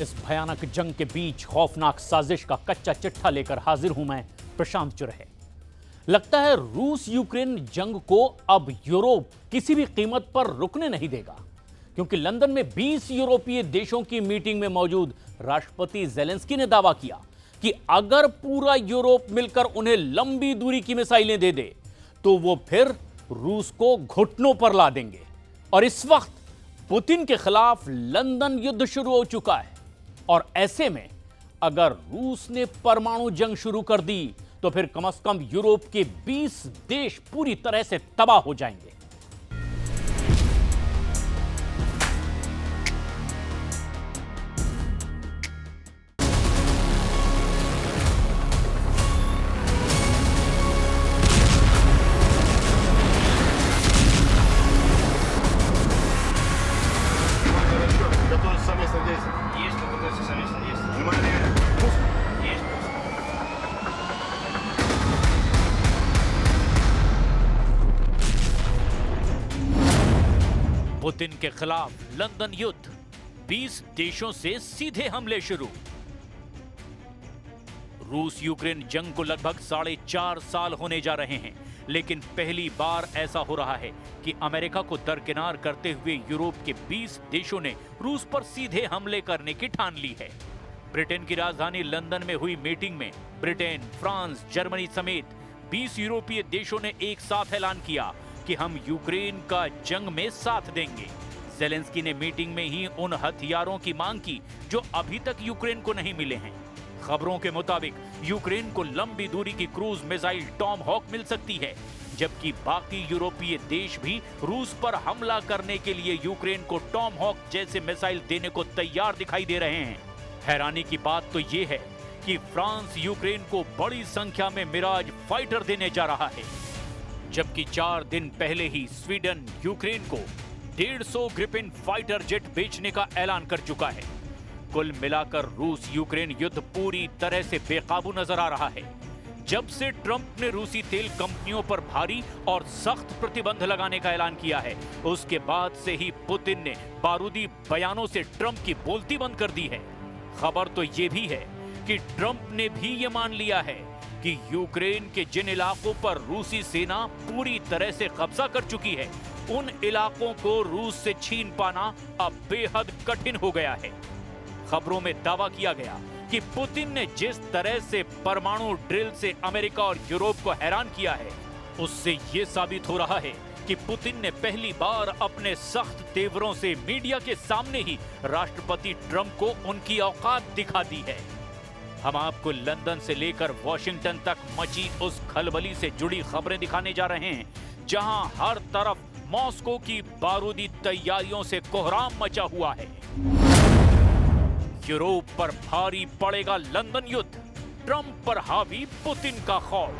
इस भयानक जंग के बीच खौफनाक साजिश का कच्चा चिट्ठा लेकर हाजिर हूं मैं, प्रशांत चुरहे। लगता है रूस यूक्रेन जंग को अब यूरोप किसी भी कीमत पर रुकने नहीं देगा, क्योंकि लंदन में 20 यूरोपीय देशों की मीटिंग में मौजूद राष्ट्रपति ज़ेलेंस्की ने दावा किया कि अगर पूरा यूरोप मिलकर उन्हें लंबी दूरी की मिसाइलें दे दे तो वो फिर रूस को घुटनों पर ला देंगे। और इस वक्त पुतिन के खिलाफ लंदन युद्ध शुरू हो चुका है, और ऐसे में अगर रूस ने परमाणु जंग शुरू कर दी तो फिर कम से कम यूरोप के 20 देश पूरी तरह से तबाह हो जाएंगे। पुतिन के खिलाफ लंदन युद्ध, 20 देशों से सीधे हमले शुरू। रूस यूक्रेन जंग को लगभग 4.5 साल होने जा रहे हैं, लेकिन पहली बार ऐसा हो रहा है कि अमेरिका को दरकिनार करते हुए यूरोप के 20 देशों ने रूस पर सीधे हमले करने की ठान ली है। ब्रिटेन की राजधानी लंदन में हुई मीटिंग में ब्रिटेन, फ्रांस, जर्मनी समेत 20 यूरोपीय देशों ने एक साथ ऐलान किया कि हम यूक्रेन का जंग में साथ देंगे। ज़ेलेंस्की ने मीटिंग में ही उन हथियारों की मांग की जो अभी तक यूक्रेन को नहीं मिले हैं। खबरों के मुताबिक यूक्रेन को लंबी दूरी की क्रूज मिसाइल टॉम हॉक मिल सकती है, जबकि बाकी यूरोपीय देश भी रूस पर हमला करने के लिए यूक्रेन को टॉम हॉक जैसे मिसाइल देने को तैयार दिखाई दे रहे हैं। हैरानी की बात तो ये है कि फ्रांस यूक्रेन को बड़ी संख्या में मिराज फाइटर देने जा रहा है, जबकि 4 दिन पहले ही स्वीडन यूक्रेन को 150 ग्रिपेन फाइटर जेट बेचने का ऐलान कर चुका है। कुल मिलाकर रूस यूक्रेन युद्ध पूरी तरह से बेकाबू नजर आ रहा है। जब से ट्रंप ने रूसी तेल कंपनियों पर भारी और सख्त प्रतिबंध लगाने का ऐलान किया है, उसके बाद से ही पुतिन ने बारूदी बयानों से ट्रंप की बोलती बंद कर दी है। खबर तो यह भी है कि ट्रंप ने भी ये मान लिया है कि यूक्रेन के जिन इलाकों पर रूसी सेना पूरी तरह से कब्जा कर चुकी है, उन इलाकों को रूस से छीन पाना अब बेहद कठिन हो गया है। खबरों में दावा किया गया कि पुतिन ने जिस तरह से परमाणु ड्रिल से अमेरिका और यूरोप को हैरान किया है, उससे यह साबित हो रहा है कि पुतिन ने पहली बार अपने सख्त तेवरों से मीडिया के सामने ही राष्ट्रपति ट्रंप को उनकी औकात दिखा दी है। हम आपको लंदन से लेकर वॉशिंगटन तक मची उस खलबली से जुड़ी खबरें दिखाने जा रहे हैं, जहां हर तरफ मॉस्को की बारूदी तैयारियों से कोहराम मचा हुआ है। यूरोप पर भारी पड़ेगा लंदन युद्ध, ट्रंप पर हावी पुतिन का खौफ।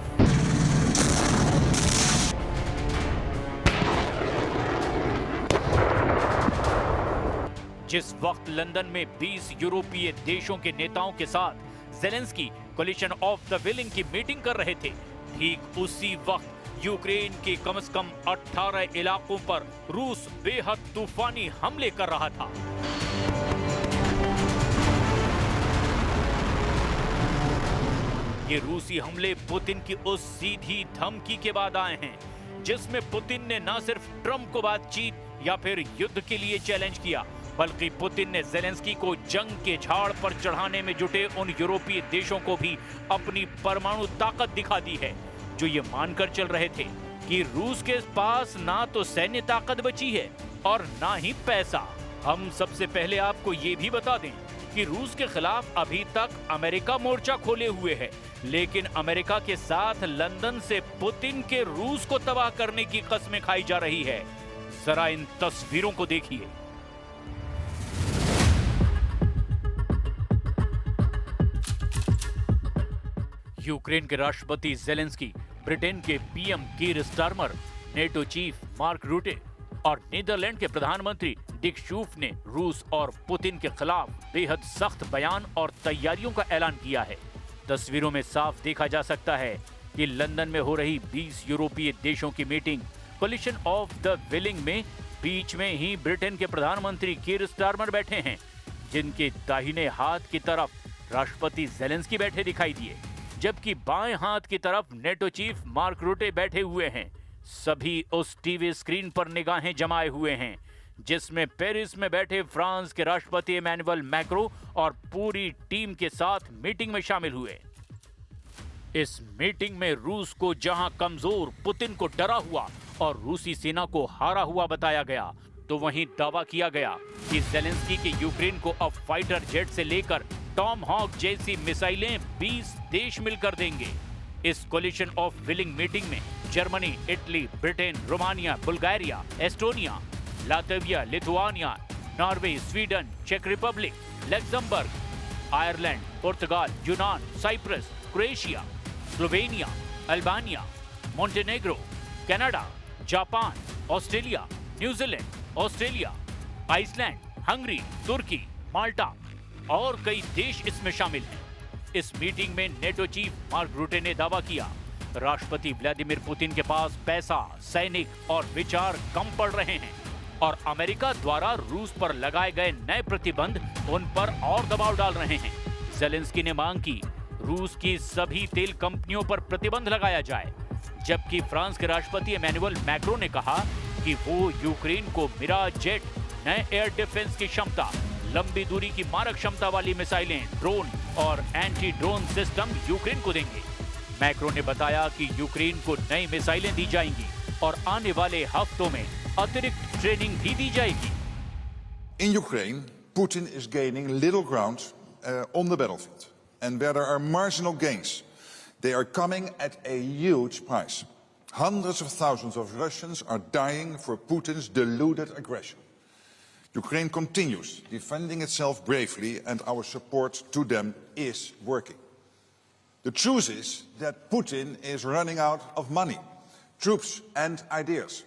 जिस वक्त लंदन में 20 यूरोपीय देशों के नेताओं के साथ Zelensky collision of the willing की मीटिंग कर रहे थे, ठीक उसी वक्त यूक्रेन के कम से कम 18 इलाकों पर रूस बेहद तूफानी हमले कर रहा था। ये रूसी हमले पुतिन की उस सीधी धमकी के बाद आए हैं, जिसमें पुतिन ने न सिर्फ ट्रंप को बातचीत या फिर युद्ध के लिए चैलेंज किया, बल्कि पुतिन ने ज़ेलेंस्की को जंग के झाड़ पर चढ़ाने में जुटे उन यूरोपीय देशों को भी अपनी परमाणु ताकत दिखा दी है, जो ये मानकर चल रहे थे कि रूस के पास ना तो सैन्य ताकत बची है और ना ही पैसा। हम सबसे पहले आपको ये भी बता दें कि रूस के खिलाफ अभी तक अमेरिका मोर्चा खोले हुए है, लेकिन अमेरिका के साथ लंदन से पुतिन के रूस को तबाह करने की कस्में खाई जा रही है। जरा इन तस्वीरों को देखिए। यूक्रेन के राष्ट्रपति ज़ेलेंस्की, ब्रिटेन के PM Keir Starmer, NATO chief mark रूटे और नीदरलैंड के प्रधानमंत्री डिक शूफ ने रूस और पुतिन के खिलाफ बेहद सख्त बयान और तैयारियों का ऐलान किया है। तस्वीरों में साफ देखा जा सकता है कि लंदन में हो रही 20 यूरोपीय देशों की meeting collision of the willing में बीच में ही ब्रिटेन के प्रधानमंत्री कीर स्टारमर बैठे हैं। जिनके दाहिने हाथ की तरफ राष्ट्रपति जेलेंस्की बैठे दिखाई दिए, जबकि बाएं हाथ की तरफ नेटो चीफ मार्क रूटे बैठे हुए हैं। सभी उस टीवी स्क्रीन पर निगाहें जमाए हुए हैं जिसमें पेरिस में बैठे फ्रांस के राष्ट्रपति इमैनुअल मैक्रों और पूरी टीम के साथ मीटिंग में शामिल हुए। इस मीटिंग में रूस को जहां कमजोर, पुतिन को डरा हुआ और रूसी सेना को हारा हुआ बताया गया, तो वहीं दावा किया गया कि जेलेंस्की के यूक्रेन को अब फाइटर जेट से लेकर टॉम हॉक जैसी मिसाइलें 20 देश मिलकर देंगे। इस कोलिशन ऑफ विलिंग मीटिंग में Germany, Italy, Britain, Romania, Bulgaria, Estonia, Latvia, Lithuania, Norway, Sweden, चेक रिपब्लिक, लग्जमबर्ग, आयरलैंड, पुर्तगाल, यूनान, Cyprus, Croatia, Slovenia, Albania, Montenegro, Canada, Japan, Australia, New Zealand, Australia, Iceland, Hungary, तुर्की, माल्टा और कई देश इसमें शामिल हैं। इस मीटिंग में नेटो चीफ मार्क रूटे ने दावा किया, राष्ट्रपति व्लादिमीर पुतिन के पास पैसा, सैनिक और विचार कम पड़ रहे हैं और अमेरिका द्वारा रूस पर लगाए गए नए प्रतिबंध उन पर और दबाव डाल रहे हैं। जेलेंस्की ने मांग की रूस की सभी तेल कंपनियों पर प्रतिबंध लगाया जाए, जबकि फ्रांस के राष्ट्रपति इमैनुअल मैक्रों ने कहा कि वो यूक्रेन को मिराज जेट, नए एयर डिफेंस की क्षमता, लंबी दूरी की मारक क्षमता वाली मिसाइलें, ड्रोन और एंटी ड्रोन सिस्टम यूक्रेन को देंगे। मैक्रों ने बताया कि यूक्रेन को नई मिसाइलें दी जाएंगी और आने वाले हफ्तों में अतिरिक्त ट्रेनिंग भी दी जाएगी। In Ukraine, Putin is gaining little ground on the battlefield. And where there are marginal gains, they are coming at a huge price. Hundreds of thousands of Russians are dying for Putin's deluded aggression. Ukraine continues defending itself bravely, and our support to them is working. The truth is that Putin is running out of money, troops and ideas.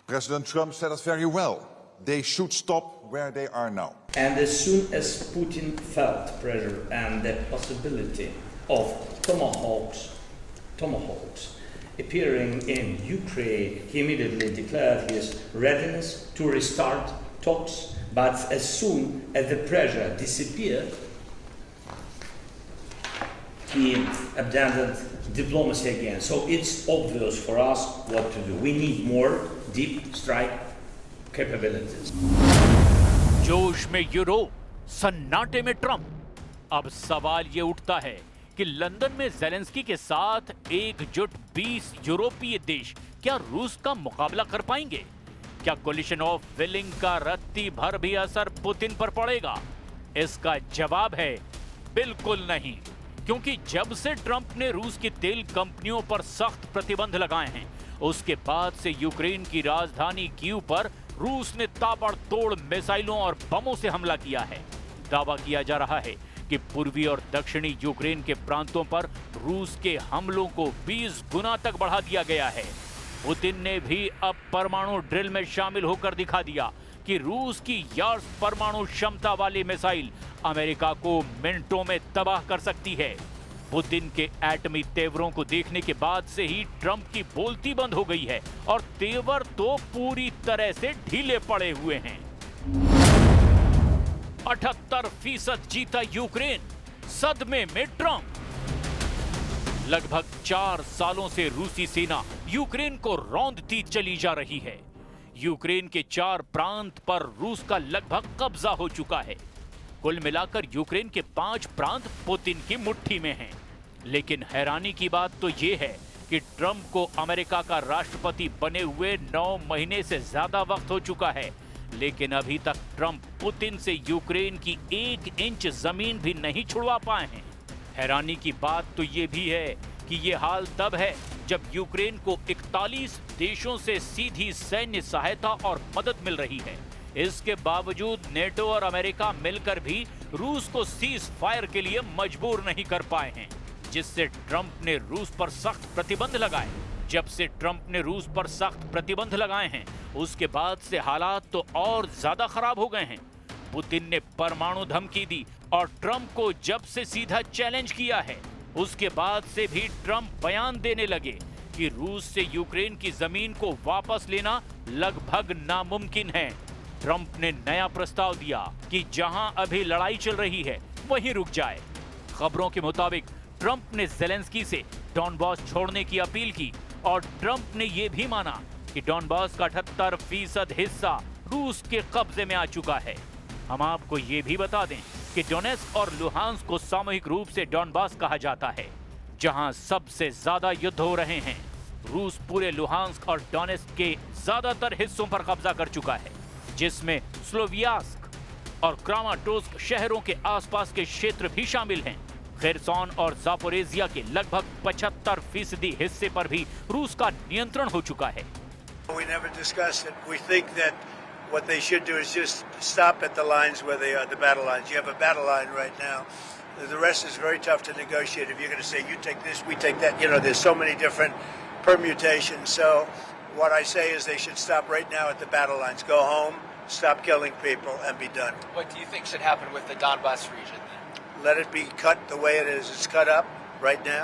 President Trump said it very well. They should stop where they are now. And as soon as Putin felt pressure and the possibility of tomahawks appearing in Ukraine, he immediately declared his readiness to restart talks. But as soon as the pressure disappeared, he abandoned diplomacy again. So it's obvious for us what to do. We need more deep strike capabilities. जोश में Europe, सन्नाटे में Trump. अब सवाल ये उठता है कि लंदन में जेलेंस्की के साथ एकजुट 20 यूरोपीय देश क्या रूस का मुकाबला कर पाएंगे? क्या कोलिशन ऑफ विलिंग का रत्ती भर भी असर पुतिन पर पड़ेगा? इसका जवाब है बिल्कुल नहीं, क्योंकि जब से ट्रंप ने रूस की तेल कंपनियों पर सख्त प्रतिबंध लगाए हैं, उसके बाद से यूक्रेन की राजधानी कीव पर रूस ने ताबड़तोड़ मिसाइलों और बमों से हमला किया है। दावा किया जा रहा है कि पूर्वी और दक्षिणी यूक्रेन के प्रांतों पर रूस के हमलों को 20 गुना तक बढ़ा दिया गया है। पुतिन ने भी अब परमाणु ड्रिल में शामिल होकर दिखा दिया कि रूस की यार्स परमाणु क्षमता वाली मिसाइल अमेरिका को मिनटों में तबाह कर सकती है। पुतिन के एटमी तेवरों को देखने के बाद से ही ट्रंप की बोलती बंद हो गई है और तेवर तो पूरी तरह से ढीले पड़े हुए हैं। 78% जीता यूक्रेन, सदमे में ट्रंप। लगभग 4 सालों से रूसी सेना यूक्रेन को रौंदती चली जा रही है। यूक्रेन के 4 प्रांत पर रूस का लगभग कब्जा हो चुका है। कुल मिलाकर यूक्रेन के 5 प्रांत पुतिन की मुट्ठी में हैं। लेकिन हैरानी की बात तो यह है कि ट्रंप को अमेरिका का राष्ट्रपति बने हुए 9 महीने से ज्यादा वक्त हो चुका है, लेकिन अभी तक ट्रंप पुतिन से यूक्रेन की 1 इंच जमीन भी नहीं छुड़वा पाए हैं। हैरानी की बात तो ये भी है कि ये हाल तब है जब यूक्रेन को 41 देशों से सीधी सैन्य सहायता और मदद मिल रही है। इसके बावजूद नेटो और अमेरिका मिलकर भी रूस को सीज फायर के लिए मजबूर नहीं कर पाए हैं, जिससे ट्रंप ने रूस पर सख्त प्रतिबंध लगाए। जब से ट्रंप ने रूस पर सख्त प्रतिबंध लगाए हैं, उसके बाद से हालात तो और ज्यादा खराब हो गए हैं। पुतिन ने परमाणु धमकी दी और ट्रंप को जब से सीधा चैलेंज किया है, उसके बाद से भी ट्रंप बयान देने लगे कि रूस से यूक्रेन की जमीन को वापस लेना लगभग नामुमकिन है। ट्रंप ने नया प्रस्ताव दिया कि जहां अभी लड़ाई चल रही है वहीं रुक जाए। खबरों के मुताबिक ट्रंप ने ज़ेलेंस्की से डॉनबास छोड़ने की अपील की और ट्रंप ने यह भी माना कि डॉनबास का 78% हिस्सा रूस के कब्जे में आ चुका है। हम आपको ये भी बता दें कि डोनेस्क और लुहांस्क को सामूहिक रूप से डॉनबास कहा जाता है, जहां सबसे ज्यादा युद्ध हो रहे हैं। रूस पूरे लुहांस्क और डोनेस्क के ज्यादातर हिस्सों पर कब्जा कर चुका है, जिसमें स्लोवियास्क और क्रामाटोर्स्क शहरों के आसपास के क्षेत्र भी शामिल हैं। खेरसॉन और जापोरेजिया के लगभग 75% हिस्से पर भी रूस का नियंत्रण हो चुका है। We never discussed it. We think that what they should do is just stop at the lines where they are, the battle lines. You have a battle line right now. The rest is very tough to negotiate. If you're going to say, you take this, we take that, there's so many different permutations. So what I say is they should stop right now at the battle lines. Go home, stop killing people, and be done. What do you think should happen with the Donbas region? Let it be cut the way it is. It's cut up right now.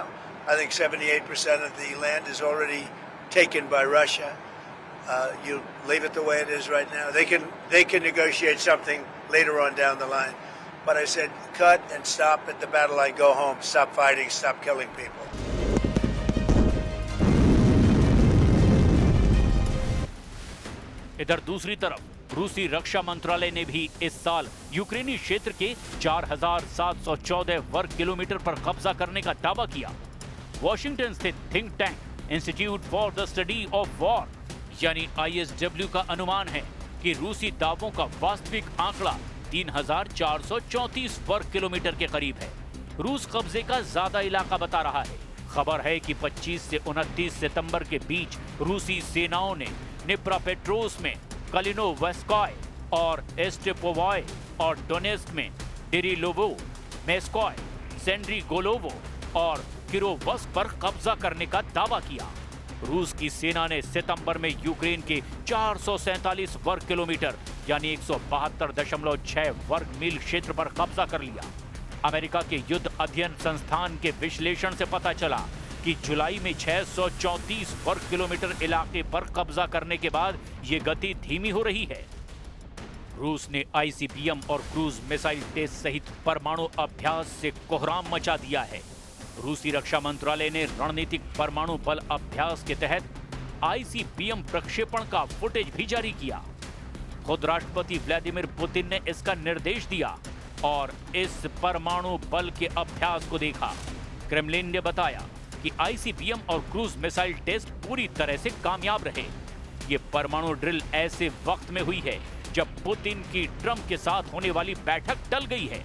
I think 78% of the land is already taken by Russia. You leave it the way it is right now. They can negotiate something later on down the line. But I said cut and stop at the battle line. Go home. Stop fighting. Stop killing people. इधर दूसरी तरफ रूसी रक्षा मंत्रालय ने भी इस साल यूक्रेनी क्षेत्र के 4,714 वर्ग किलोमीटर पर कब्जा करने का दावा किया। वॉशिंगटन स्थित think tank institute for the study of war यानी ISW का अनुमान है कि रूसी दावों का वास्तविक आंकड़ा 3,434 वर्ग किलोमीटर के करीब है। रूस कब्जे का ज्यादा इलाका बता रहा है। खबर है कि 25 से 29 सितंबर के बीच रूसी सेनाओं ने निप्रोपेट्रोव्स्क में कलिनोवस्काय और एस्टेपोवाय और डोनेस्क में डिरिलोवो, मेस्कॉय, सेंड्रीगोलोवो और किरोवस्क पर कब्जा करने का दावा किया। रूस की सेना ने सितंबर में यूक्रेन के 447 वर्ग किलोमीटर यानी 172.6 वर्ग मील क्षेत्र पर कब्जा कर लिया। अमेरिका के युद्ध अध्ययन संस्थान के विश्लेषण से पता चला कि जुलाई में 634 वर्ग किलोमीटर इलाके पर कब्जा करने के बाद ये गति धीमी हो रही है। रूस ने ICBM और क्रूज मिसाइल टेस्ट सहित परमाणु अभ्यास से कोहराम मचा दिया है। रूसी रक्षा मंत्रालय ने रणनीतिक परमाणु बल अभ्यास के तहत ICBM प्रक्षेपण का फुटेज भी जारी किया। खुद राष्ट्रपति व्लादिमीर पुतिन ने इसका निर्देश दिया और इस परमाणु बल के अभ्यास को देखा। क्रेमलिन ने बताया कि ICBM और क्रूज मिसाइल टेस्ट पूरी तरह से कामयाब रहे। ये परमाणु ड्रिल ऐसे वक्त में हुई है जब पुतिन की ट्रंप के साथ होने वाली बैठक टल गई है।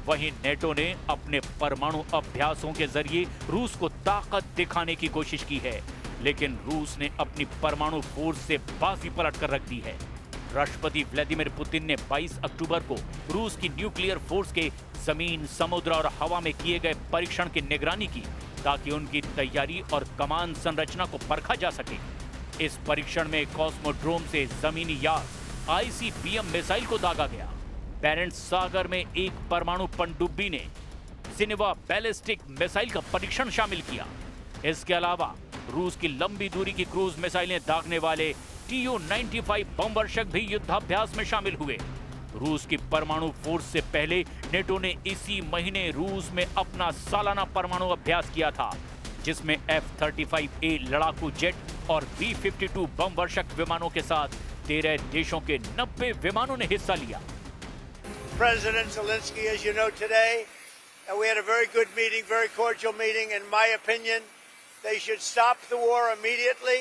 वहीं नेटो ने अपने परमाणु अभ्यासों के जरिए रूस को ताकत दिखाने की कोशिश की है, लेकिन रूस ने अपनी परमाणु फोर्स से बाजी पलट कर रख दी है। राष्ट्रपति व्लादिमीर पुतिन ने 22 अक्टूबर को रूस की न्यूक्लियर फोर्स के जमीन, समुद्र और हवा में किए गए परीक्षण की निगरानी की ताकि उनकी तैयारी और कमान संरचना को परखा जा सके। इस परीक्षण में कॉस्मोड्रोम से जमीनी यार्ड ICBM मिसाइल को दागा गया। बैरेंट्स सागर में एक परमाणु पनडुब्बी ने सिनेवा बैलिस्टिक मिसाइल का परीक्षण शामिल किया। इसके अलावा रूस की लंबी दूरी की क्रूज मिसाइलें दागने वाले Tu-95 बम वर्षक भी युद्धाभ्यास में शामिल हुए। रूस की परमाणु फोर्स से पहले नेटो ने इसी महीने रूस में अपना सालाना परमाणु अभ्यास किया था, जिसमें F-35A लड़ाकू जेट और B-52 बम वर्षक विमानों के साथ 13 देशों के 90 विमानों ने हिस्सा लिया। President Zelensky, as you know today, and we had a very good meeting, very cordial meeting. In my opinion, they should stop the war immediately.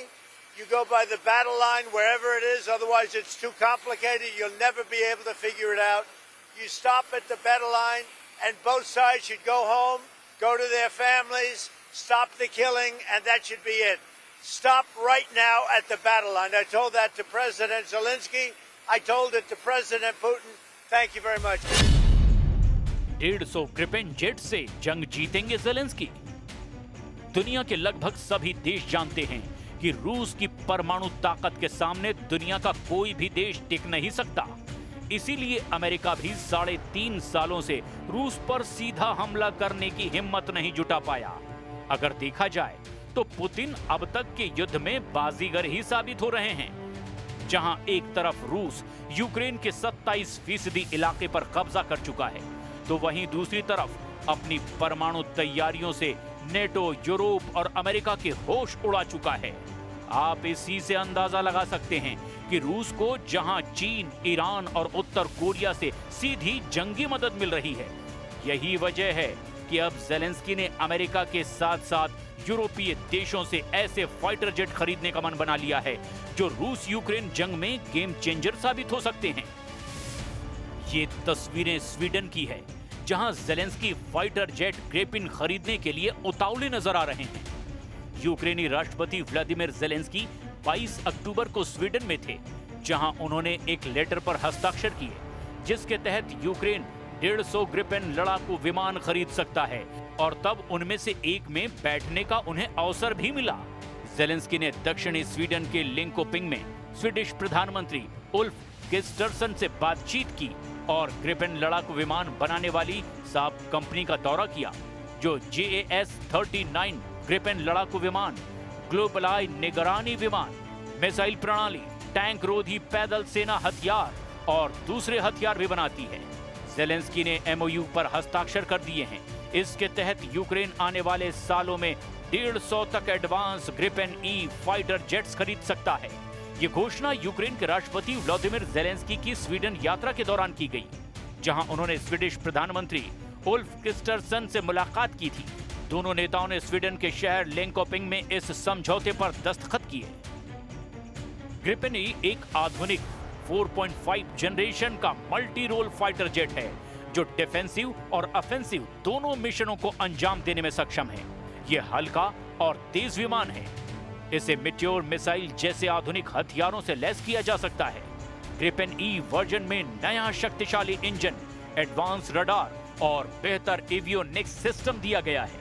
You go by the battle line wherever it is, otherwise it's too complicated. You'll never be able to figure it out. You stop at the battle line, and both sides should go home, go to their families, stop the killing, and that should be it. Stop right now at the battle line. I told that to President Zelensky. I told it to President Putin. Thank you very much. 150 Gripen jet से जंग जीतेंगे Zelensky. दुनिया के लगभग सभी देश जानते हैं कि रूस की परमाणु ताकत के सामने दुनिया का कोई भी देश टिक नहीं सकता। इसीलिए अमेरिका भी 3.5 सालों से रूस पर सीधा हमला करने की हिम्मत नहीं जुटा पाया। अगर देखा जाए तो पुतिन अब तक के युद्ध में बाजीगर ही साबित हो रहे हैं। जहां एक तरफ रूस यूक्रेन के 27% इलाके पर कब्जा कर चुका है, तो वहीं दूसरी तरफ अपनी परमाणु तैयारियों से नेटो, यूरोप और अमेरिका के होश उड़ा चुका है। आप इसी से अंदाजा लगा सकते हैं कि रूस को जहां चीन, ईरान और उत्तर कोरिया से सीधी जंगी मदद मिल रही है, यही वजह है कि अब ज़ेलेंस्की ने अमेरिका के साथ साथ यूरोपीय देशों से ऐसे फाइटर जेट खरीदने का मन बना लिया है जो रूस यूक्रेन जंग में गेम चेंजर साबित हो सकते हैं। ये तस्वीरें स्वीडन की है, जहां ज़ेलेंस्की फाइटर जेट ग्रिपेन खरीदने के लिए उतावले नजर आ रहे हैं। यूक्रेनी राष्ट्रपति व्लादिमीर ज़ेलेंस्की 22 अक्टूबर को स्वीडन में थे, जहां उन्होंने एक लेटर पर हस्ताक्षर किए, जिसके तहत यूक्रेन 150 ग्रिपेन लड़ाकू विमान खरीद सकता है और तब उनमें से एक में बैठने का उन्हें अवसर भी मिला। ज़ेलेंस्की ने दक्षिणी स्वीडन के लिंकोपिंग में स्वीडिश प्रधानमंत्री उल्फ क्रिस्टरसन से बातचीत की और ग्रिपेन लड़ाकू विमान बनाने वाली साब कंपनी का दौरा किया, जो JAS-39 ग्रिपेन लड़ाकू विमान, ग्लोबल आई निगरानी विमान, मिसाइल प्रणाली, टैंक रोधी पैदल सेना हथियार और दूसरे हथियार भी बनाती है। ज़ेलेंस्की ने MOU पर हस्ताक्षर कर दिए हैं। इसके तहत यूक्रेन आने वाले सालों में 150 तक advance Gripen E fighter jets खरीद सकता है। ये घोषणा यूक्रेन के राष्ट्रपति व्लादिमीर ज़ेलेंस्की की स्वीडन यात्रा के दौरान की गई, जहां उन्होंने स्वीडिश प्रधानमंत्री उल्फ क्रिस्टरसन से मुलाकात की थी। दोनों नेताओं ने स्वीडन के शहर लिंकोपिंग में इस समझौते पर दस्तखत किए। ग्रिपेन ई एक आधुनिक 4.5 जनरेशन का मल्टी रोल फाइटर जेट है, जो डिफेंसिव और ऑफेंसिव दोनों मिशनों को अंजाम देने में सक्षम है। यह हल्का और तेज विमान है। इसे मिट्योर मिसाइल जैसे आधुनिक हथियारों से लैस किया जा सकता है। ग्रिपेन ई वर्जन में नया शक्तिशाली इंजन, एडवांस रडार और बेहतर एवियोनिक्स सिस्टम दिया गया है।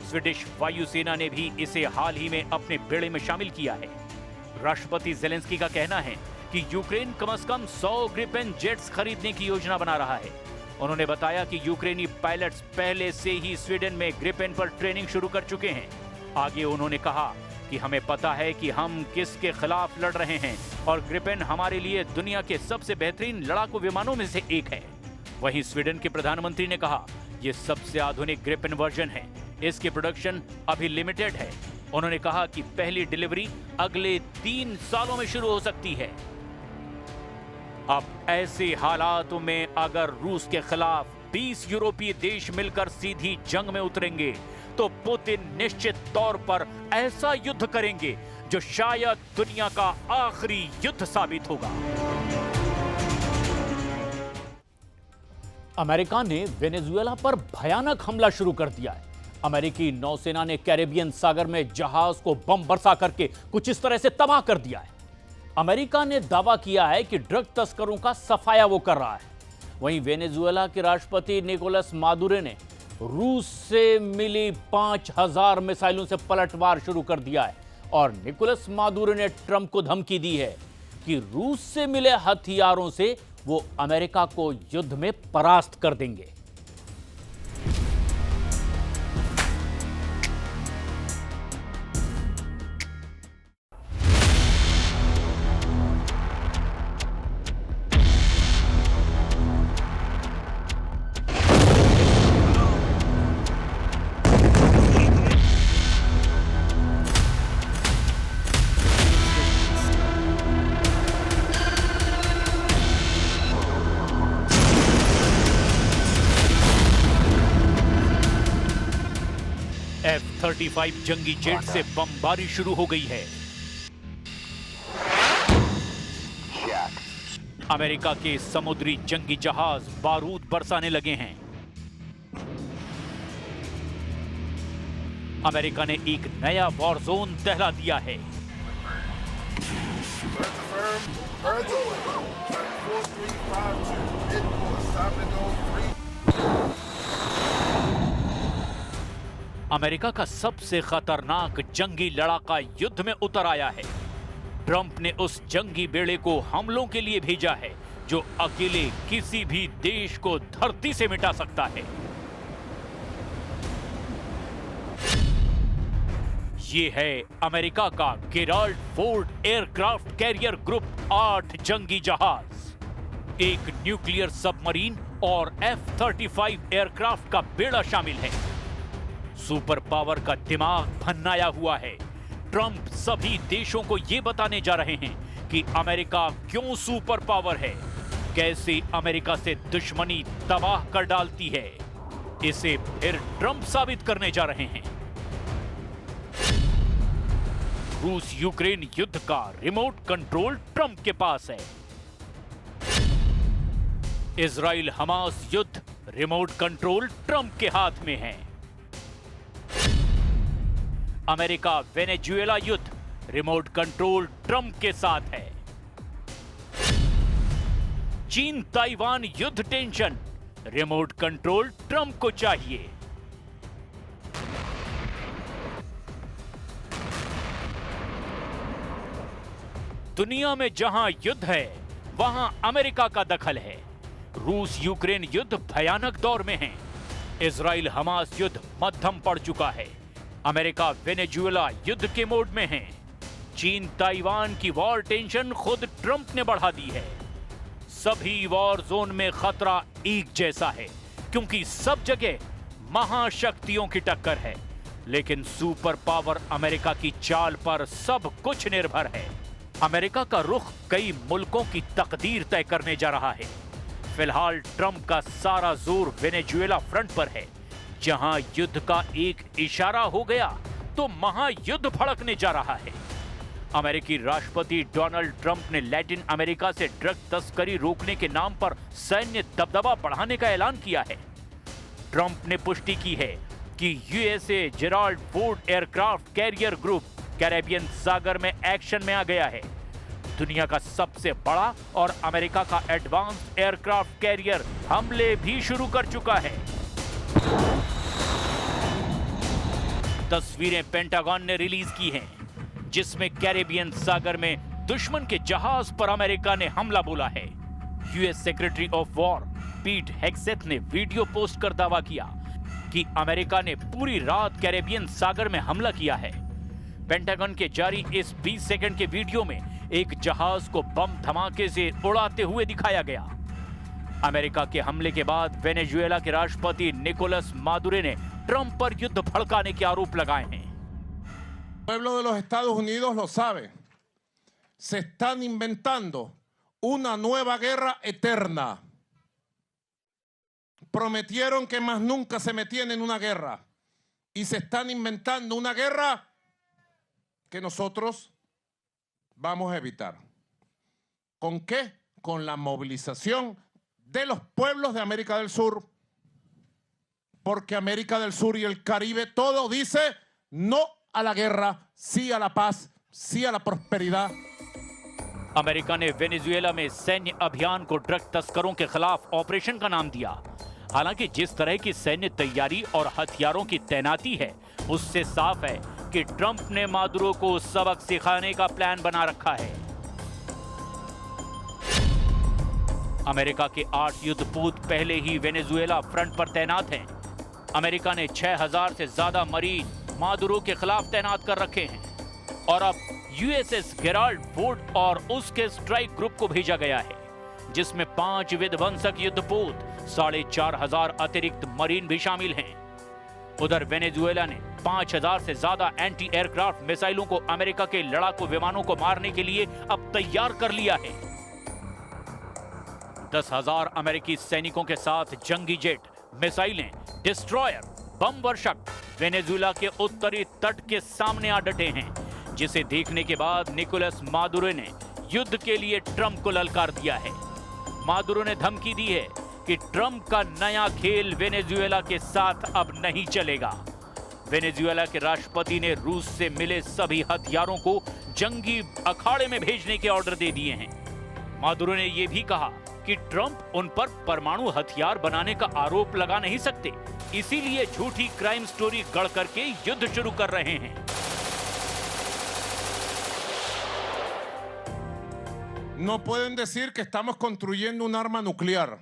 स्वीडिश वायुसेना ने भी इसे हाल ही में अपने बेड़े में शामिल किया है। राष्ट्रपति ज़ेलेंस्की का कहना है कि यूक्रेन कम से कम 100 ग्रिपेन जेट्स खरीदने की योजना बना रहा है। उन्होंने बताया कि यूक्रेनी पायलट्स पहले से ही स्वीडन में ग्रिपेन पर ट्रेनिंग शुरू कर चुके हैं। आगे उन्होंने कहा कि हमें पता है कि हम किसके खिलाफ लड़ रहे हैं और ग्रिपेन हमारे लिए दुनिया के सबसे बेहतरीन लड़ाकू विमानों में से एक है। वहीं स्वीडन के प्रधानमंत्री ने कहा, यह सबसे आधुनिक ग्रिपेन वर्जन है। इसकी प्रोडक्शन अभी लिमिटेड है। उन्होंने कहा कि पहली डिलीवरी अगले 3 सालों में शुरू हो सकती है। अब ऐसे हालातों में अगर रूस के खिलाफ 20 यूरोपीय देश मिलकर सीधी जंग में उतरेंगे, तो पुतिन निश्चित तौर पर ऐसा युद्ध करेंगे जो शायद दुनिया का आखिरी युद्ध साबित होगा। अमेरिका ने वेनेजुएला पर भयानक हमला शुरू कर दिया है। अमेरिकी नौसेना ने कैरेबियन सागर में जहाज को बम बरसा करके कुछ इस तरह से तबाह कर दिया है। अमेरिका ने दावा किया है कि ड्रग तस्करों का सफाया वो कर रहा है। वहीं वेनेजुएला के राष्ट्रपति निकोलस मादुरो ने रूस से मिली 5000 मिसाइलों से पलटवार शुरू कर दिया है और निकोलस मादुरो ने ट्रंप को धमकी दी है कि रूस से मिले हथियारों से वो अमेरिका को युद्ध में परास्त कर देंगे। F-35 जंगी जेट से बमबारी शुरू हो गई है। अमेरिका के समुद्री जंगी जहाज बारूद बरसाने लगे हैं। अमेरिका ने एक नया वॉर जोन दहला दिया है। अमेरिका का सबसे खतरनाक जंगी लड़ाका युद्ध में उतर आया है। ट्रंप ने उस जंगी बेड़े को हमलों के लिए भेजा है जो अकेले किसी भी देश को धरती से मिटा सकता है। ये है अमेरिका का Gerald Ford aircraft carrier group 8 जंगी जहाज, एक न्यूक्लियर सबमरीन और F-35 एयरक्राफ्ट का बेड़ा शामिल है। सुपर पावर का दिमाग भन्नाया हुआ है। ट्रंप सभी देशों को यह बताने जा रहे हैं कि अमेरिका क्यों सुपर पावर है, कैसे अमेरिका से दुश्मनी तबाह कर डालती है। इसे फिर ट्रंप साबित करने जा रहे हैं। रूस यूक्रेन युद्ध का रिमोट कंट्रोल ट्रंप के पास है। इजराइल हमास युद्ध रिमोट कंट्रोल ट्रंप के हाथ में है। अमेरिका वेनेजुएला युद्ध रिमोट कंट्रोल ट्रंप के साथ है। चीन ताइवान युद्ध टेंशन रिमोट कंट्रोल ट्रंप को चाहिए। दुनिया में जहां युद्ध है वहां अमेरिका का दखल है। रूस यूक्रेन युद्ध भयानक दौर में है। इजराइल हमास युद्ध मध्यम पड़ चुका है। अमेरिका वेनेजुएला युद्ध के मोड में है। चीन ताइवान की वॉर टेंशन खुद ट्रंप ने बढ़ा दी है। सभी वॉर जोन में खतरा एक जैसा है, क्योंकि सब जगह महाशक्तियों की टक्कर है। लेकिन सुपर पावर अमेरिका की चाल पर सब कुछ निर्भर है। अमेरिका का रुख कई मुल्कों की तकदीर तय करने जा रहा है। फिलहाल ट्रंप का सारा जोर वेनेजुएला फ्रंट पर है। जहां युद्ध का एक इशारा हो गया तो महायुद्ध भड़कने जा रहा है। अमेरिकी राष्ट्रपति डोनाल्ड ट्रंप ने लैटिन अमेरिका से ड्रग तस्करी रोकने के नाम पर सैन्य दबदबा बढ़ाने का ऐलान किया है। ट्रंप ने पुष्टि की है कि USA Gerald Ford aircraft carrier group Caribbean सागर में एक्शन में आ गया है। दुनिया का सबसे बड़ा और अमेरिका का एडवांस्ड एयरक्राफ्ट कैरियर हमले भी शुरू कर चुका है। तस्वीरें पेंटागन ने रिलीज की हैं, जिसमें कैरेबियन सागर में दुश्मन के जहाज पर अमेरिका ने हमला बोला है। यूएस सेक्रेटरी ऑफ वॉर पीट हेग्सेथ ने वीडियो पोस्ट कर दावा किया कि अमेरिका ने पूरी रात कैरेबियन सागर में हमला किया है। पेंटागन के जारी इस 20 सेकंड के वीडियो में एक जहाज को बम धमाके से उड़ाते हुए दिखाया गया। अमेरिका के हमले के बाद वेनेजुएला के राष्ट्रपति निकोलस मादुरो ने ट्रंप पर युद्ध भड़काने के आरोप लगाए हैं। pueblo de los Estados Unidos lo sabe. Se están inventando una nueva guerra eterna. Prometieron que más nunca se metían en una guerra. Y se están inventando una guerra que nosotros vamos a evitar. ¿Con qué? Con la movilización de los pueblos de América del Sur. Porque América del Sur y el Caribe todo dice no a la guerra, sí a la paz, sí a la prosperidad. America ने Venezuela में सैन्य अभियान को drug तस्करों के खिलाफ operation का नाम दिया। हालांकि जिस तरह की सैन्य तैयारी और हथियारों की तैनाती है, उससे साफ है कि ट्रंप ने मादुरो को सबक सिखाने का प्लान बना रखा है। अमेरिका के 8 युद्धपोत पहले ही वेनेजुएला फ्रंट पर तैनात हैं। अमेरिका ने 6000 से ज्यादा मरीन मादुरो के खिलाफ तैनात कर रखे हैं और अब यूएसएस गेराल्ड फोर्ड और उसके स्ट्राइक ग्रुप को भेजा गया है, जिसमें 5 विध्वंसक युद्धपोत, 4500 अतिरिक्त मरीन भी शामिल हैं। उधर वेनेजुएला ने 5000 से ज्यादा एंटी एयरक्राफ्ट मिसाइलों को अमेरिका के लड़ाकू विमानों को मारने के लिए अब तैयार कर लिया है। 10,000 अमेरिकी सैनिकों के साथ जंगी जेट, मिसाइलें, डिस्ट्रॉयर, बम वर्षक वेनेजुएला के उत्तरी तट के सामने आ डटे हैं, जिसे देखने के बाद निकोलस मादुरो ने युद्ध के लिए ट्रंप को ललकार दिया है। मादुरो ने धमकी दी है कि ट्रंप का नया खेल वेनेजुएला के साथ अब नहीं चलेगा। वेनेजुएला के राष्ट्रपति ने रूस से मिले सभी हथियारों को जंगी अखाड़े में भेजने के ऑर्डर दे दिए हैं। मादुरो ने यह भी कहा कि ट्रंप उन पर परमाणु हथियार बनाने का आरोप लगा नहीं सकते, इसीलिए झूठी क्राइम स्टोरी गढ़ करके युद्ध शुरू कर रहे हैं। No pueden decir que estamos construyendo un arma nuclear.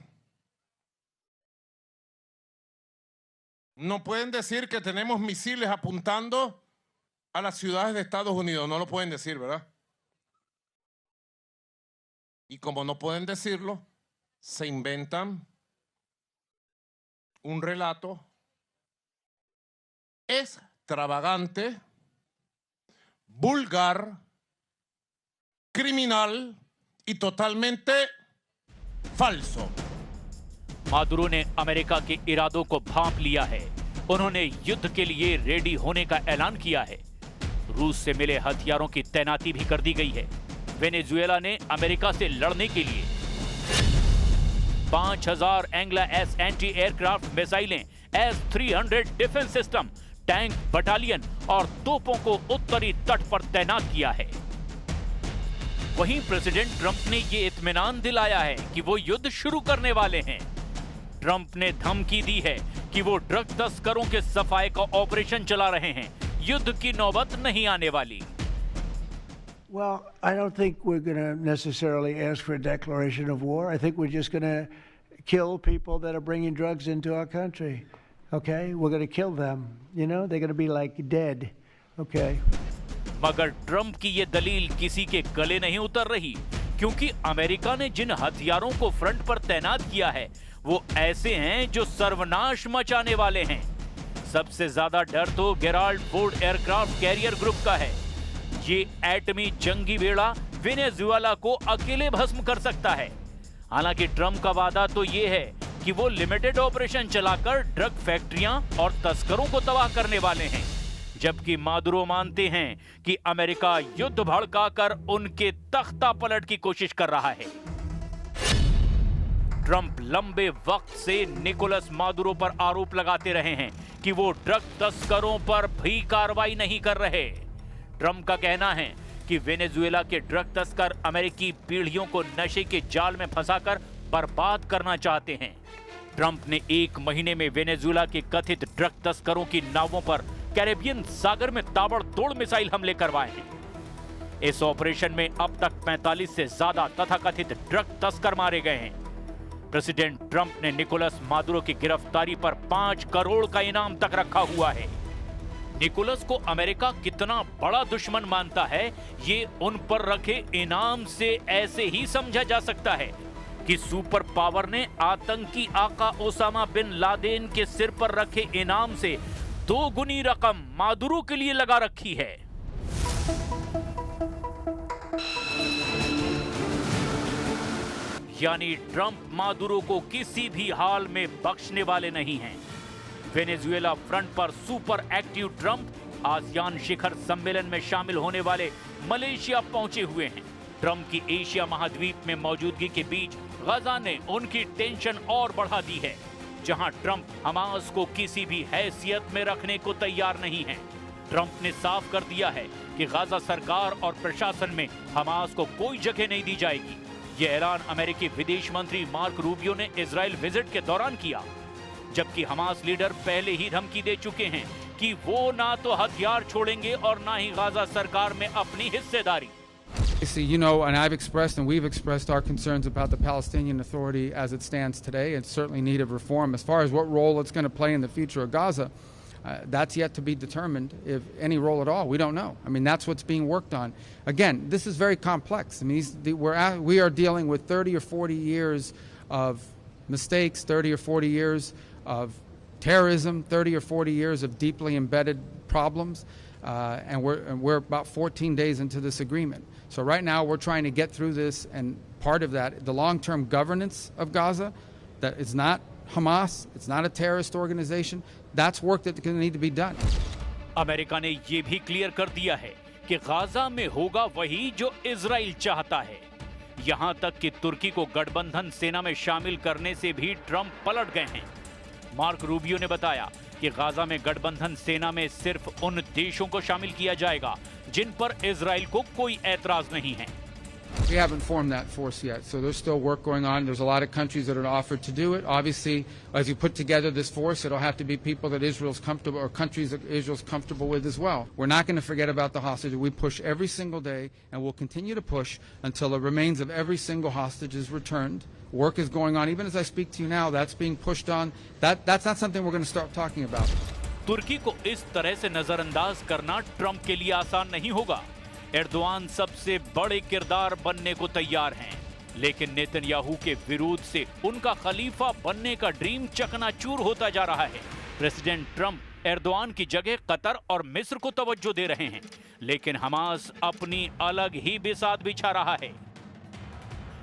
No pueden decir que tenemos misiles apuntando a las ciudades de Estados Unidos. No lo pueden decir, ¿verdad? Y como no pueden decirlo, se inventan un relato extravagante, vulgar, criminal y totalmente falso. Maduro ने America के इरादों को भांप लिया है। उन्होंने युद्ध के लिए रेडी होने का ऐलान किया है। रूस से मिले हथियारों की तैनाती भी कर दी गई है। वेनेजुएला ने अमेरिका से लड़ने के लिए 5000 एंग्ला एस एंटी एयरक्राफ्ट मिसाइलें, S-300 defence system, tank battalion और तोपों को उत्तरी तट पर तैनात किया है। वहीं प्रेसिडेंट ट्रंप ने ये इत्मीनान दिलाया है कि वो युद्ध शुरू करने वाले हैं। ट्रंप ने धमकी दी है कि वो ड्रग तस्करों के सफाए का ऑपरेशन चला रहे हैं। युद्ध की नौबत नहीं आने वाली। Well, I don't think we're going to necessarily ask for a declaration of war. I think we're just going to kill people that are bringing drugs into our country. Okay? We're going to kill them. You know, they're going to be like dead. Okay? मगर Trump की ये दलील किसी के गले नहीं उतर रही, क्योंकि अमेरिका ने जिन हथियारों को फ्रंट पर तैनात किया है वो ऐसे हैं जो सर्वनाश मचाने वाले हैं। सबसे ज्यादा डर तो Gerald Ford aircraft carrier group का है। ये एटमी जंगी बेड़ा वेनेजुएला को अकेले भस्म कर सकता है। हालांकि ट्रंप का वादा तो ये है कि वो लिमिटेड ऑपरेशन चलाकर ड्रग फैक्ट्रियां और तस्करों को तबाह करने वाले हैं, जबकि मादुरो मानते हैं कि अमेरिका युद्ध भड़काकर उनके तख्ता पलट की कोशिश कर रहा है। ट्रंप लंबे वक्त से निकोलस मादुरो पर आरोप लगाते रहे हैं कि वो ड्रग तस्करों पर भी कार्रवाई नहीं कर रहे। ट्रंप का कहना है कि वेनेजुएला के ड्रग तस्कर अमेरिकी पीढ़ियों को नशे के जाल में फंसाकर बर्बाद करना चाहते हैं। ट्रंप ने 1 महीने में वेनेजुएला के कथित ड्रग तस्करों की नावों पर कैरेबियन सागर में ताबड़तोड़ मिसाइल हमले करवाए हैं। इस ऑपरेशन में अब तक 45 से ज्यादा तथाकथित ड्रग तस्कर मारे गए हैं। प्रेसिडेंट ट्रंप ने निकोलस मादुरो की गिरफ्तारी पर 5 करोड़ का इनाम तक रखा हुआ है। निकोलस को अमेरिका कितना बड़ा दुश्मन मानता है, ये उन पर रखे इनाम से ऐसे ही समझा जा सकता है कि सुपर पावर ने आतंकी आका ओसामा बिन लादेन के सिर पर रखे इनाम से 2 गुनी रकम मादुरो के लिए लगा रखी है। यानी ट्रंप मादुरो को किसी भी हाल में बख्शने वाले नहीं हैं। वेनेजुएला फ्रंट पर सुपर एक्टिव ट्रंप आसियान शिखर सम्मेलन में शामिल होने वाले मलेशिया पहुंचे हुए हैं। ट्रंप की एशिया महाद्वीप में मौजूदगी के बीच गाजा ने उनकी टेंशन और बढ़ा दी है, जहां ट्रंप हमास को किसी भी हैसियत में रखने को तैयार नहीं है। ट्रंप ने साफ कर दिया है कि गाजा सरकार और प्रशासन में हमास को कोई जगह नहीं दी जाएगी। यह ऐलान अमेरिकी विदेश मंत्री मार्क रूबियो ने इजराइल विजिट के दौरान किया, जबकि हमास लीडर पहले ही धमकी दे चुके हैं कि वो ना तो हथियार छोड़ेंगे और ना ही गाजा सरकार में अपनी हिस्सेदारी। You know, and I've expressed and we've expressed our concerns about the Palestinian Authority as it stands today. It's certainly in need of reform. As far as what role it's going to play in the future of Gaza, that's yet to be determined, if any role at all. We don't know. I mean, that's what's being worked on. Again, this is very complex. I mean, we are dealing with 30 or 40 years of mistakes, 30 or 40 years of terrorism, 30 or 40 years of deeply embedded problems, and we're about 14 days into this agreement. So right now we're trying to get through this, and part of that, the long-term governance of Gaza, that it's not Hamas, it's not a terrorist organization, that's work that's going to need to be done. America ने ये भी clear कर दिया है कि Gaza में होगा वही जो इजराइल चाहता है। यहां तक कि तुर्की को गठबंधन सेना में शामिल करने से भी ट्रंप पलट गए हैं। मार्क रूबियो ने बताया कि गाजा में गठबंधन सेना में सिर्फ उन देशों को शामिल किया जाएगा जिन पर इजराइल को कोई ऐतराज नहीं है। We haven't formed that force yet, so there's still work going on. There's a lot of countries that are offered to do it. Obviously, as you put together this force, it'll have to be people that Israel's comfortable, or countries that Israel's comfortable with as well. We're not going to forget about the hostages. We push every single day, and we'll continue to push until the remains of every single hostage is returned. Work is going on. Even as I speak to you now, that's being pushed on. That's not something we're going to start talking about. तुर्की को इस तरह से नजरअंदाज करना Trump के लिए आसान नहीं होगा। एर्दोआन सबसे बड़े किरदार बनने को तैयार हैं। लेकिन नेतन्याहू के विरोध से उनका खलीफा बनने का ड्रीम चकनाचूर होता जा रहा है। प्रेसिडेंट ट्रंप एर्दोआन की जगह कतर और मिस्र को तवज्जो दे रहे हैं, लेकिन हमास अपनी अलग ही बिसात बिछा रहा है।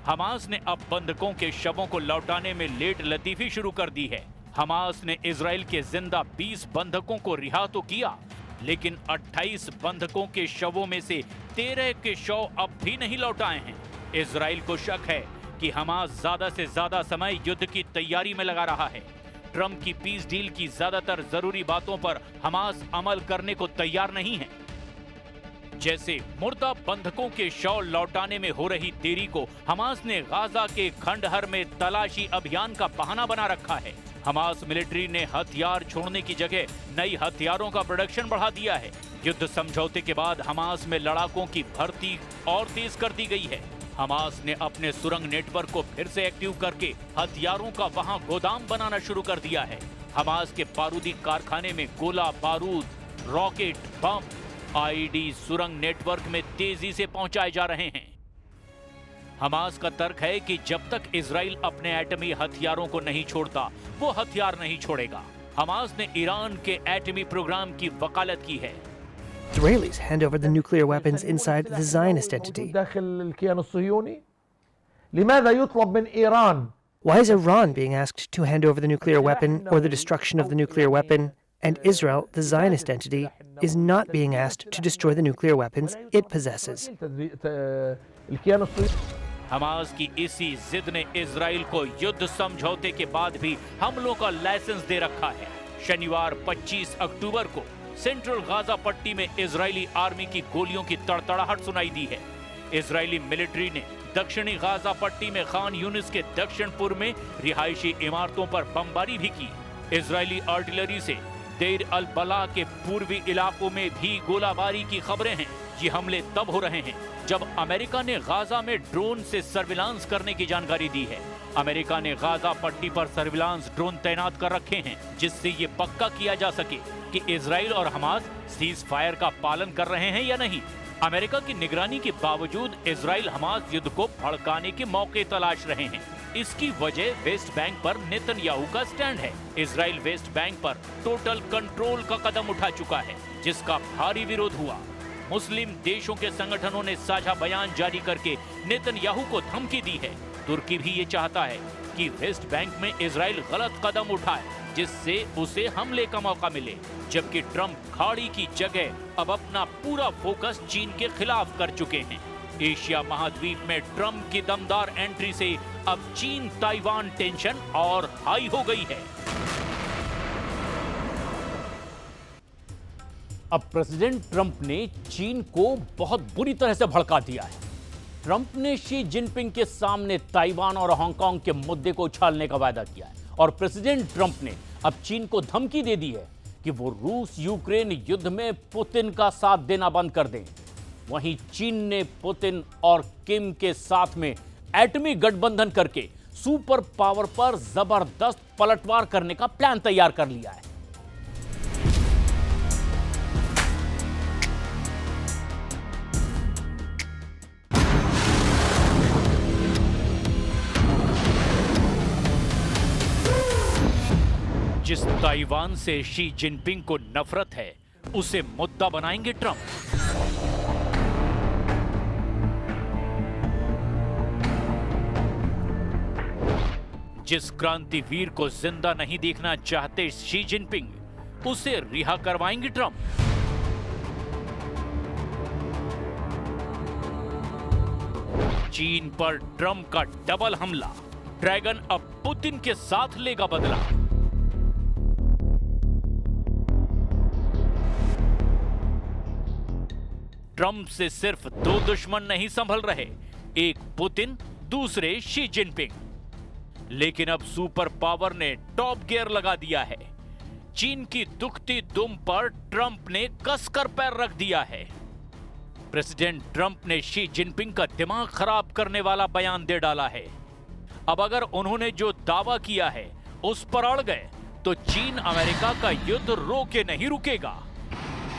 हमास ने अब बंधकों के शवों को लौटाने में लेट लतीफी शुरू कर दी है। हमास ने इजराइल के जिंदा 20 बंधकों को रिहा तो किया, लेकिन 28 बंधकों के शवों में से 13 के शव अब भी नहीं लौटाए हैं। इजराइल को शक है कि हमास ज्यादा से ज्यादा समय युद्ध की तैयारी में लगा रहा है। ट्रंप की पीस डील की ज्यादातर जरूरी बातों पर हमास अमल करने को तैयार नहीं है। जैसे मुर्दा बंधकों के शव लौटाने में हो रही देरी को हमास ने गाजा के खंडहर में तलाशी अभियान का बहाना बना रखा है। हमास मिलिट्री ने हथियार छोड़ने की जगह नई हथियारों का प्रोडक्शन बढ़ा दिया है। युद्ध समझौते के बाद हमास में लड़ाकों की भर्ती और तेज कर दी गई है। हमास ने अपने सुरंग नेटवर्क को फिर से एक्टिव करके हथियारों का वहां गोदाम बनाना शुरू कर दिया है। हमास के बारूदी कारखाने में गोला बारूद, रॉकेट, बम, आईडी सुरंग नेटवर्क में तेजी से पहुंचाए जा रहे हैं। हमास का तर्क है कि जब तक इजराइल अपने एटमी हथियारों को नहीं छोड़ता, वो हथियार नहीं छोड़ेगा। हमास ने ईरान के एटमी प्रोग्राम की वकालत की है। Israelis hand over the nuclear weapons inside the Zionist entity. Why is Iran being asked to hand over the nuclear weapon or the destruction of the nuclear weapon, and Israel, the Zionist entity, is not being asked to destroy the nuclear weapons it possesses? Hamas की इसी जिद ने Israel को युद्ध समझौते के बाद भी हमलों का लाइसेंस दे रखा है। शनिवार 25 अक्टूबर को सेंट्रल गाजा पट्टी में इजरायली आर्मी की गोलियों की तड़तड़ाहट सुनाई दी है। इजरायली मिलिट्री ने दक्षिणी गाजा पट्टी में खान यूनिस के दक्षिण पूर्व में रिहायशी इमारतों पर बमबारी भी की। इजरायली आर्टिलरी से देर अल बला के पूर्वी इलाकों में भी गोलाबारी की खबरें हैं। ये हमले तब हो रहे हैं जब अमेरिका ने गाजा में ड्रोन से सर्विलांस करने की जानकारी दी है। अमेरिका ने गाजा पट्टी पर सर्विलांस ड्रोन तैनात कर रखे हैं, जिससे ये पक्का किया जा सके कि इजराइल और हमास सीज फायर का पालन कर रहे हैं या नहीं। अमेरिका की निगरानी के बावजूद इजराइल हमास युद्ध को भड़काने के मौके तलाश रहे हैं। इसकी वजह वेस्ट बैंक पर नेतन्याहू का स्टैंड है। इजराइल वेस्ट बैंक पर टोटल कंट्रोल का कदम उठा चुका है, जिसका भारी विरोध हुआ। मुस्लिम देशों के संगठनों ने साझा बयान जारी करके नेतन्याहू को धमकी दी है। तुर्की भी ये चाहता है कि वेस्ट बैंक में इजराइल गलत कदम उठाए, जिससे उसे हमले का मौका मिले। जबकि ट्रंप खाड़ी की जगह अब अपना पूरा फोकस चीन के खिलाफ कर चुके हैं। एशिया महाद्वीप में ट्रंप की दमदार एंट्री से अब चीन ताइवान टेंशन और हाई हो गई है। अब प्रेसिडेंट ट्रंप ने चीन को बहुत बुरी तरह से भड़का दिया है। ट्रंप ने शी जिनपिंग के सामने ताइवान और हांगकांग के मुद्दे को उछालने का वायदा किया है और प्रेसिडेंट ट्रंप ने अब चीन को धमकी दे दी है कि वो रूस यूक्रेन युद्ध में पुतिन का साथ देना बंद कर दें। वहीं चीन ने पुतिन और किम के साथ में एटमी गठबंधन करके सुपर पावर पर जबरदस्त पलटवार करने का प्लान तैयार कर लिया है। जिस ताइवान से शी जिनपिंग को नफरत है, उसे मुद्दा बनाएंगे ट्रंप। जिस क्रांतिवीर को जिंदा नहीं देखना चाहते शी जिनपिंग, उसे रिहा करवाएंगे ट्रंप। चीन पर ट्रंप का डबल हमला, ड्रैगन अब पुतिन के साथ लेगा बदला। ट्रंप से सिर्फ दो दुश्मन नहीं संभल रहे, एक पुतिन, दूसरे शी जिनपिंग। लेकिन अब सुपर पावर ने टॉप गियर लगा दिया है। चीन की दुखती दुम पर ट्रंप ने कसकर पैर रख दिया है। प्रेसिडेंट ट्रंप ने शी जिनपिंग का दिमाग खराब करने वाला बयान दे डाला है। अब अगर उन्होंने जो दावा किया है उस पर अड़ गए तो चीन अमेरिका का युद्ध रोके नहीं रुकेगा।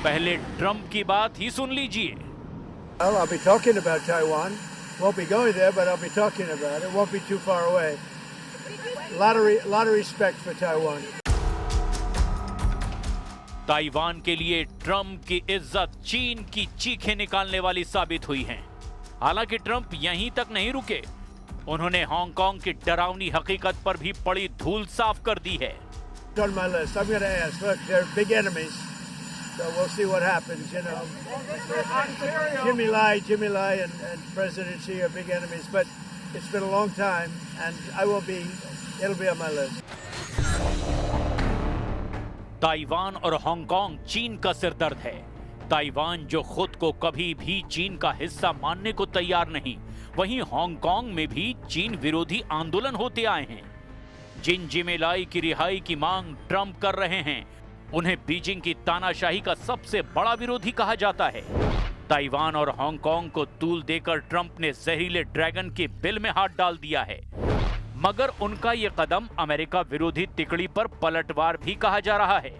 पहले ट्रंप की बात ही सुन लीजिए। Well, I'll be talking about Taiwan. Won't be going there, but I'll be talking about it. Won't be too far away. Lot of respect for Taiwan. Taiwan के लिए ट्रंप की इज्जत चीन की चीखें निकालने वाली साबित हुई है। हालांकि ट्रंप यहीं तक नहीं रुके, उन्होंने हांगकांग की डरावनी हकीकत पर भी पड़ी धूल साफ कर दी है। On my list, I'm going to ask. Look, they're big enemies, so we'll see what happens. You know, Jimmy Lai, and President Xi are big enemies, but it's been a long time, and it'll be on my list. Taiwan और Hong Kong चीन का सिरदर्द है। Taiwan जो खुद को कभी भी चीन का हिस्सा मानने को तैयार नहीं, वहीं हांगकांग में भी चीन विरोधी आंदोलन होते आए हैं। जिन जिमेलाई की रिहाई की मांग ट्रंप कर रहे हैं, उन्हें बीजिंग की तानाशाही का सबसे बड़ा विरोधी कहा जाता है। ताइवान और हांगकांग को तूल देकर ट्रंप ने जहरीले ड्रैगन के बिल में हाथ डाल दिया है, मगर उनका यह कदम अमेरिका विरोधी तिकड़ी पर पलटवार भी कहा जा रहा है।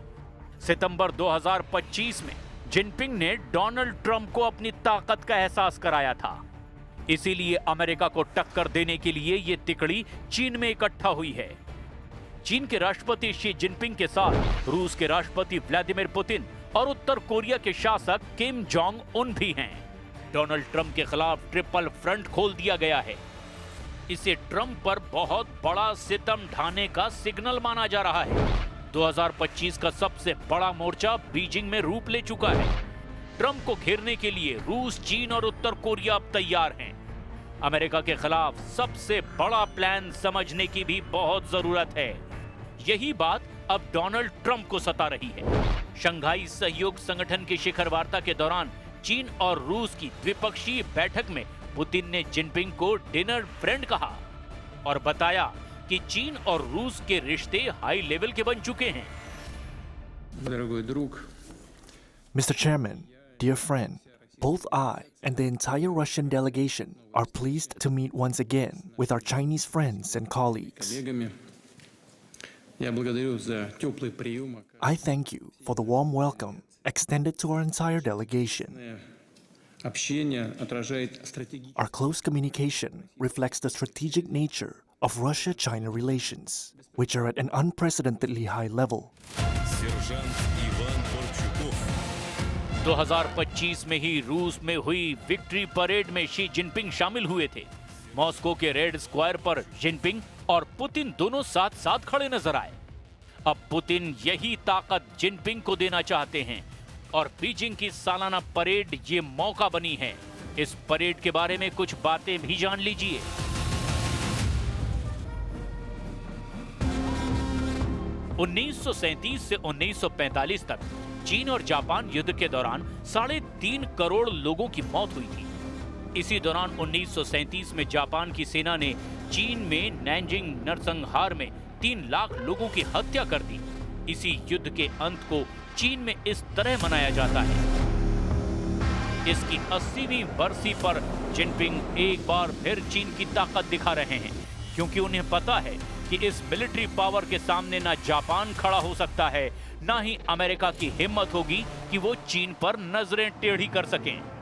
सितंबर 2025 में जिनपिंग ने डोनाल्ड ट्रंप को अपनी ताकत का एहसास कराया था, इसीलिए अमेरिका को टक्कर देने के लिए ये तिकड़ी चीन में इकट्ठा हुई है। चीन के राष्ट्रपति शी जिनपिंग के साथ रूस के राष्ट्रपति व्लादिमीर पुतिन और उत्तर कोरिया के शासक किम जोंग उन भी हैं। डोनाल्ड ट्रंप के खिलाफ ट्रिपल फ्रंट खोल दिया गया है। इसे ट्रंप पर बहुत बड़ा सितम ढाने का सिग्नल माना जा रहा है। 2025 का सबसे बड़ा मोर्चा बीजिंग में रूप ले चुका है। ट्रंप को घेरने के लिए रूस, चीन और उत्तर कोरिया अब तैयार हैं। अमेरिका के खिलाफ सबसे बड़ा प्लान समझने की भी बहुत जरूरत है। यही बात अब डोनाल्ड ट्रंप को सता रही है। शंघाई सहयोग संगठन की शिखर वार्ता के दौरान चीन और रूस की द्विपक्षीय बैठक में पुतिन ने जिनपिंग को डिनर फ्रेंड कहा और बताया कि चीन और रूस के रिश्ते हाई लेवल के बन चुके हैं। Mr. Chairman, dear friend, both I and the entire Russian delegation are pleased to meet once again with our Chinese friends and colleagues. I thank you for the warm welcome extended to our entire delegation. Our close communication reflects the strategic nature of Russia-China relations, which are at an unprecedentedly high level. 2025 में ही रूस में हुई victory parade में Xi Jinping शामिल हुए थे। Moscow के red square पर जिनपिंग और पुतिन दोनों साथ साथ खड़े नजर आए। अब पुतिन यही ताकत जिनपिंग को देना चाहते हैं और बीजिंग की सालाना परेड ये मौका बनी है। इस परेड के बारे में कुछ बातें भी जान लीजिए। उन्नीस से 1945 तक चीन और जापान युद्ध के दौरान 3.5 करोड़ लोगों की मौत हुई थी। इसी दौरान 1937 में जापान की सेना ने चीन में नैनजिंग नरसंहार में 3 लाख लोगों की हत्या कर दी। इसी युद्ध के अंत को चीन में इस तरह मनाया जाता है। इसकी 80वीं बरसी पर जिनपिंग एक बार फिर चीन की ताकत दिखा रहे हैं, क्योंकि उन्हें पता है कि इस मिलिट्री पावर के सामने ना जापान खड़ा हो सकता है, ना ही अमेरिका की हिम्मत होगी कि वो चीन पर नजरें टेढ़ी कर सकें।